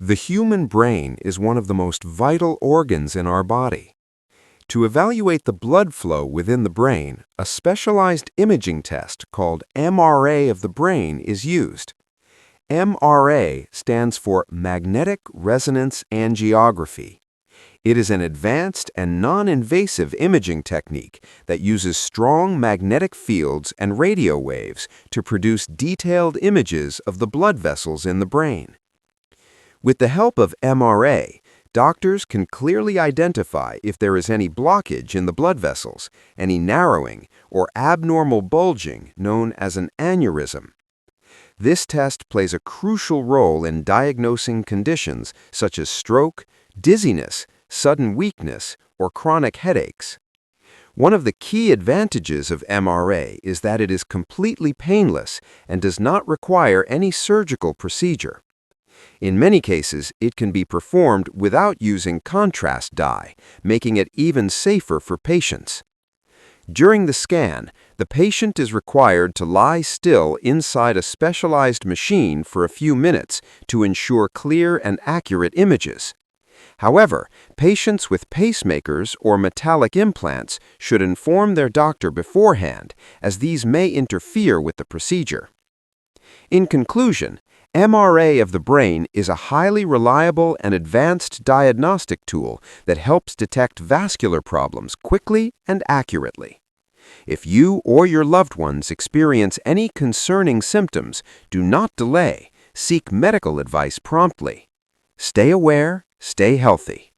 The human brain is one of the most vital organs in our body. To evaluate the blood flow within the brain, a specialized imaging test called MRA of the brain is used. MRA stands for Magnetic Resonance Angiography. It is an advanced and non-invasive imaging technique that uses strong magnetic fields and radio waves to produce detailed images of the blood vessels in the brain. With the help of MRA, doctors can clearly identify if there is any blockage in the blood vessels, any narrowing, or abnormal bulging known as an aneurysm. This test plays a crucial role in diagnosing conditions such as stroke, dizziness, sudden weakness, or chronic headaches. One of the key advantages of MRA is that it is completely painless and does not require any surgical procedure. In many cases, it can be performed without using contrast dye, making it even safer for patients. During the scan, the patient is required to lie still inside a specialized machine for a few minutes to ensure clear and accurate images. However, patients with pacemakers or metallic implants should inform their doctor beforehand, as these may interfere with the procedure. In conclusion, MRA of the brain is a highly reliable and advanced diagnostic tool that helps detect vascular problems quickly and accurately. If you or your loved ones experience any concerning symptoms, do not delay. Seek medical advice promptly. Stay aware, stay healthy.